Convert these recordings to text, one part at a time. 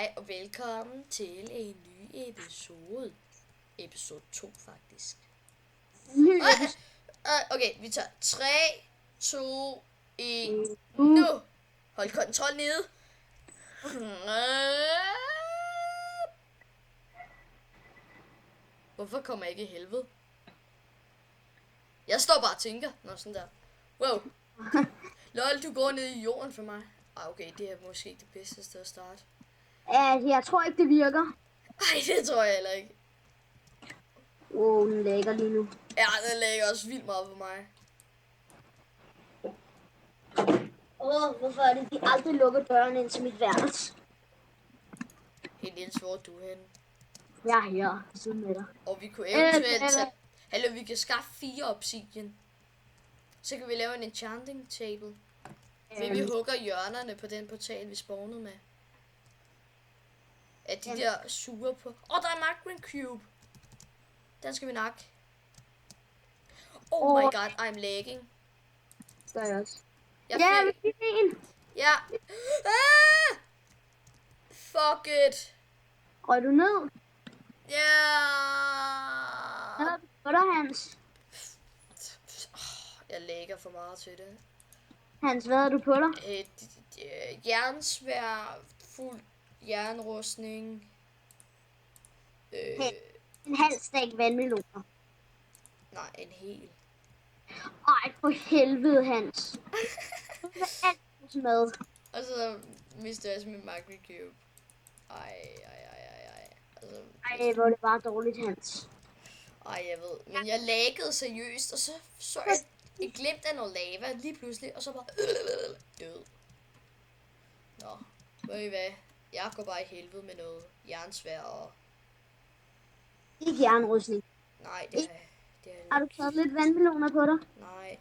Hej og velkommen til en ny episode. Episode 2 faktisk. Okay, vi tager 3, 2, 1, nu! Hold kontrol nede. Hvorfor kommer jeg ikke i helvede? Jeg står bare og tænker. Nå, sådan der. Wow. Lol, du går ned i jorden for mig. Okay, det er måske ikke det bedste sted at starte. Jeg tror ikke, det virker. Ej, det tror jeg heller ikke. Den lægger lige nu. Ja, den lægger også vildt meget på mig. Hvorfor er det, de aldrig lukker døren ind til mit værelse? Hey Niels, hvor er du henne? Jeg er her, siden med dig. Og vi kunne eventuelt tage... Hallo, vi kan skaffe 4 obsidian. Så kan vi lave en enchanting table. Vi hugger hjørnerne på den portal, vi spawnede med. Er de der sure på... Der er magma cube. Den skal vi nakke. Oh my god, I'm lagging. Gør jeg også. Jeg fik en. Ja. Fuck it. Røg du ned? Yeah. Hvad er der, Hans? Jeg lægger for meget til det. Hans, hvad er du på dig? Jernsvær, fuld jernrustning. En halv stak vandmeloner. Nej, en hel. Ej, for helvede, Hans. Alt mad. Og så mister jeg min magma cube. Ej. Altså, hvor er det bare dårligt, Hans. Ej, jeg ved. Men jeg laggede seriøst, og så jeg et glimt af noget lava lige pludselig, og så bare død. Nå, ved I hvad? Jeg går bare i helvede med noget jernsvær og... Ikke jernrustning. Nej, det er Har du taget lidt vandmeloner på dig? Nej.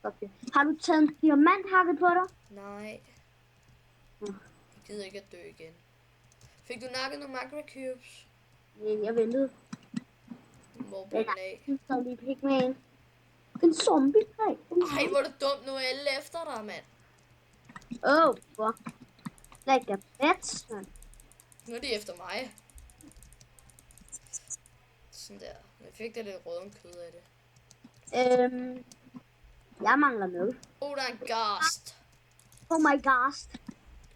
Okay. Har du taget en diamanthakket på dig? Nej. Jeg gider ikke at dø igen. Fik du nakket nogle magma cubes? Jeg ventede. Hvor blev den af? En zombie pigman. En zombie pigman. Ej, hvor er det dumt, nu er alle efter dig, mand. Hvor? Like a bitch, man. Nu er de efter mig. Sådan der. Jeg fik da lidt rødden kød af det. Jeg mangler mad. Der er en ghast. Oh my gosh.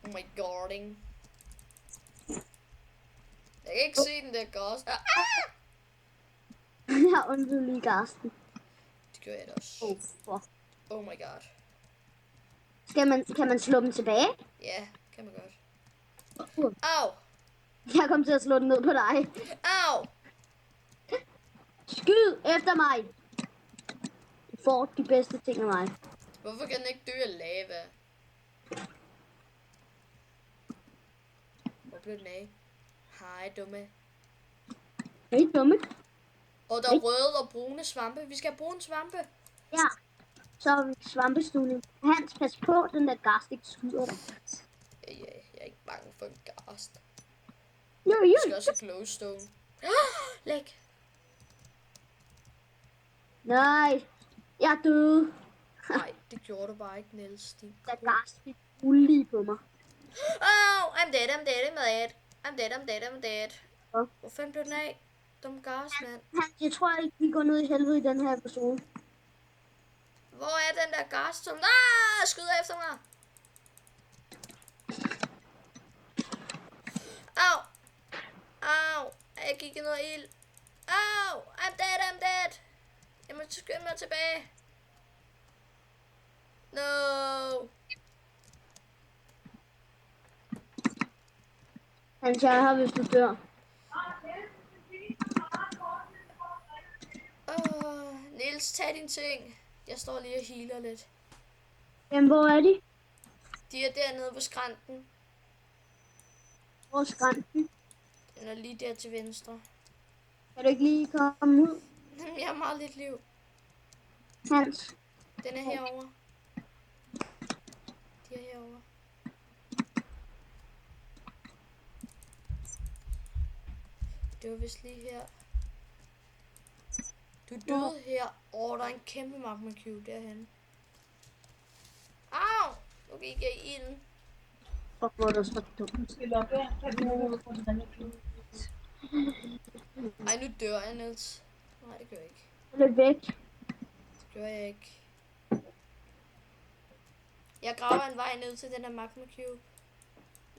Oh my goding. Jeg kan ikke se den der ghast. Jeg undvede lige gasten. Det gør jeg da også. Oh my god. Kan man slå dem tilbage? Ja, kan man godt. Au! Jeg kom til at slå den ned på dig. Au! Skyd efter mig! Du får de bedste ting af mig. Hvorfor kan den ikke dø af lava? Hvor blev den af? Hej, dumme. Hej, dumme. Og der er røde og brune svampe. Vi skal have brune svampe. Ja. Så har vi svampestudning. Hans, pas på, den der gast ikke skyder dig. Ja, jeg er ikke bange for en ghast. Jo. Vi skal også have glowstone. Læg. Nej. Jeg er død. Nej, det gjorde du bare ikke, Niels. Der gast fik lige på mig. I'm dead. I'm dead. Hvor fanden blev den af? Dum ghast, mand. Hans, jeg tror ikke, vi går ned i helvede i den her episode. Hvor er den der ghast, som... skyder efter mig. Au. Jeg gik i noget ild. I'm dead. Jeg må skynde mig tilbage. No. Hans, jeg er her, hvis du dør. Niels, tag dine ting. Jeg står lige og healer lidt. Jamen, hvor er de? De er dernede på skrænten. Hvor er skrænten? Den er lige der til venstre. Kan du ikke lige komme ud? Jeg har meget lidt liv. Hans. Den er herovre. De er herovre. Det var vist lige her. Du døde her. Der er en kæmpe magma cube derhen. Au! Nu gik jeg i ilden. Fuck, hvor er det så dumt. Ej, nu dør jeg, Niels. Nej, det gør jeg ikke. Løb væk. Det gør jeg ikke. Jeg graver en vej ned til den her magma cube.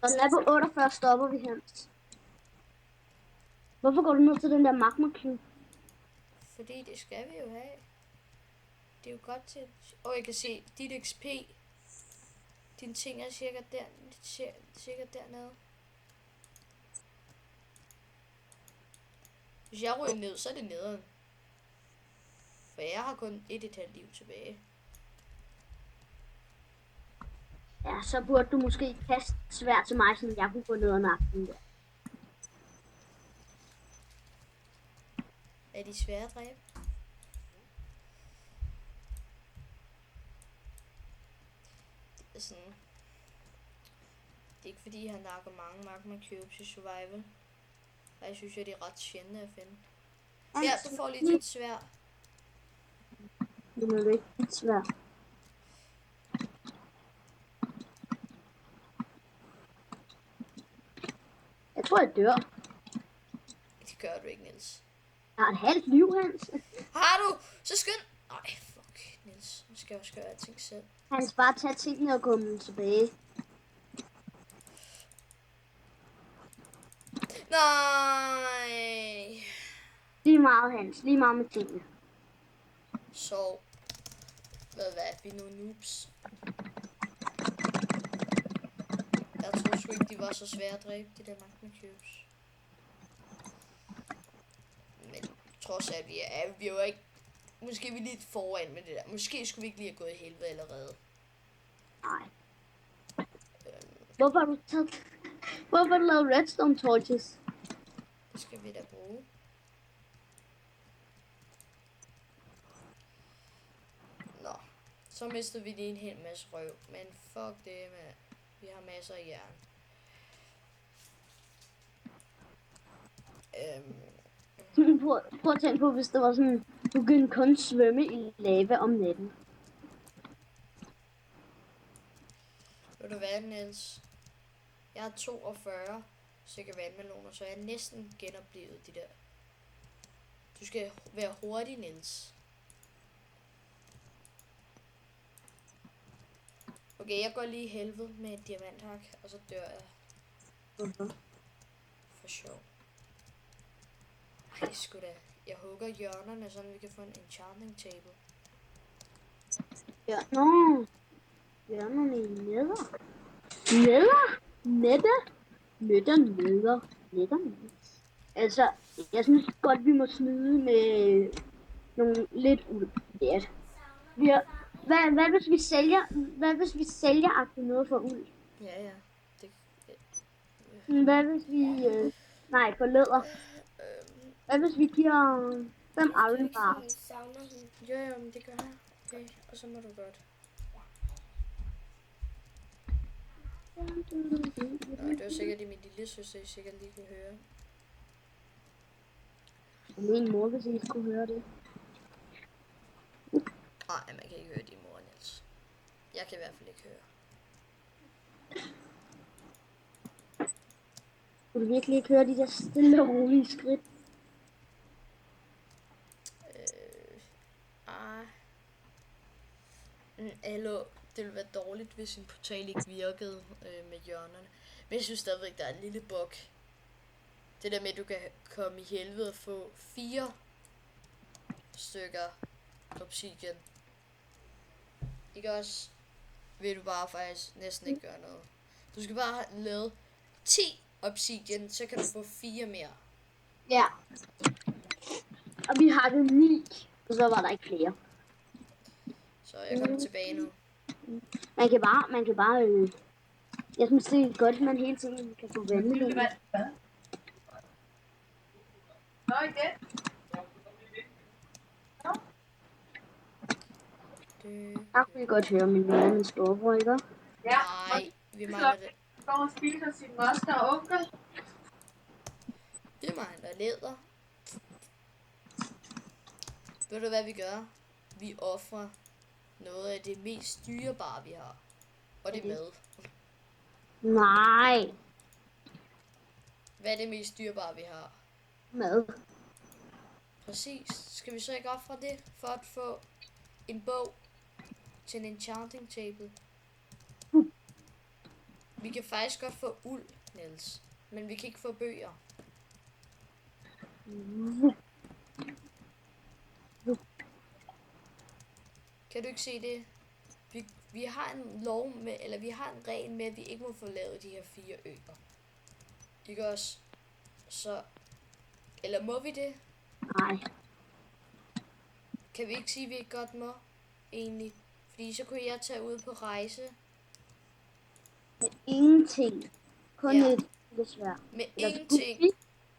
Når den er på 48, stopper vi Hans. Hvorfor går du ned til den der magma cube? Fordi det skal vi jo have. Det er jo godt til... jeg kan se dit XP. Dine ting er cirka dernede. Hvis jeg ryger ned, så er det nederen. For jeg har kun et halvt liv tilbage. Ja, så burde du måske kaste svær til mig, så jeg kunne gå ned og nakke den der. Er de svære at dræbe? Det er sådan... Det er ikke fordi, han nakker mange magma cubes i survival. Og jeg synes, at det er ret sjældent at finde. Ja, du får lige dit svær. Det er ikke lidt svært. Jeg tror, jeg dør. Det gør du ikke, Niels. Jeg har et halvt liv, Hans. Har du? Så skynd! Ej, fuck, Niels. Nu skal jeg også gøre alting selv. Hans, bare tage tingene og komme tilbage. Nej. Lige meget, Hans. Lige meget med tingene. Så. Hvad er vi nu noobs? Jeg tror sgu ikke, de var så svære at dræbe, de der magma cubes. Men trods alt, vi er jo ikke... Måske er vi lidt foran med det der. Måske skulle vi ikke lige have gået i helvede allerede. Nej. Hvorfor har du taget... Hvorfor har du lavet redstone torches? Det skal vi da bruge. Nå. Så mister vi lige en hel masse røv. Men fuck det, med. Vi har masser af jern. Prøv at tænke på, hvis det var sådan... Du kunne kun svømme i lava om natten. Ved du hvad, Niels? Jeg har 42 stykker vandmeloner, så jeg er næsten genoplevet de der. Du skal være hurtig, Niels. Okay, jeg går lige i helvede med et diamanthak, og så dør jeg. For sjov. Ej, sgu da. Jeg hugger hjørnerne, så vi kan få en enchanting table. Ja, nå. Hjørnerne i neder. Neder. Altså, jeg synes godt, vi må snyde med nogle lidt uld. Ja. Hvad hvis vi sælger noget for uld? Ja. Det, Hvad hvis vi... nej, for læder. Hvad hvis vi giver 5 iron bars? Jo, men det gør jeg. Okay, og så må du godt. Nå, det var sikkert i min lille søster, I sikkert lige kunne høre. Min mor, hvis I skulle høre det. Nej, man kan ikke høre din mor, Niels. Jeg kan i hvert fald ikke høre. Kunne du virkelig ikke høre de der stille og rolige skridt? Hallo, det ville være dårligt, hvis en portal ikke virkede med hjørnerne. Men jeg synes stadigvæk, der er en lille bug. Det der med, at du kan komme i helvede og få 4 stykker obsidian. Ikke også? Vil du bare faktisk næsten ikke gøre noget. Du skal bare have lavet 10 obsidian, så kan du få 4 mere. Ja. Og vi har det 9, og så var der ikke flere. Så jeg kommer tilbage nu. Man kan bare jeg synes, det er godt, at man hele tiden kan få vandmelon. Nå, igen. Jeg kunne godt høre min mor og min storebror, ikke? Ja. Nej, vi mangler det. Går og spiser sin moster og onkel. Vi mangler læder. Ved du hvad vi gør? Vi offrer noget af det mest dyrebare vi har. Og det er mad. Nej. Hvad er det mest dyrebare, vi har? Mad. Præcis. Skal vi så ikke ofre det, for at få en bog til en enchanting table? Vi kan faktisk godt få uld, Niels. Men vi kan ikke få bøger. Kan du ikke se det? Vi har en lov med, eller vi har en regel med, at vi ikke må få lavet de her 4 øer. Ikke også? Så, eller må vi det? Nej. Kan vi ikke sige, at vi ikke godt må, egentlig? Fordi så kunne jeg tage ud på rejse Med ingenting. Kun Ja. et desværre. med Eller ingenting.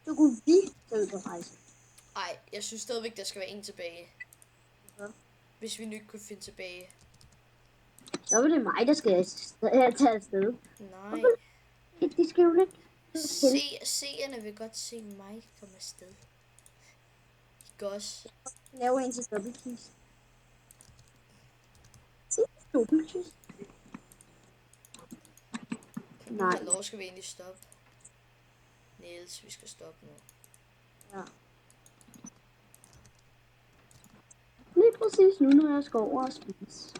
Så kunne vi tage ud på rejse. Ej, jeg synes stadigvæk, der skal være en tilbage. Ja. Hvis vi nu ikke kunne finde tilbage. Så var det mig, der skal tage afsted. Nej. De skal jo lidt. Seerne vil godt se mig komme afsted. Ikke også? Lave en til dobbeltkiss. Dobbeltkiss? Nej. Hvornår skal vi egentlig stoppe? Niels, vi skal stoppe nu. Ja. Lige præcis nu, når jeg skal over og spise.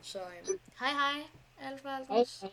Så hej hej, Alfa Hej, Alfons. hej.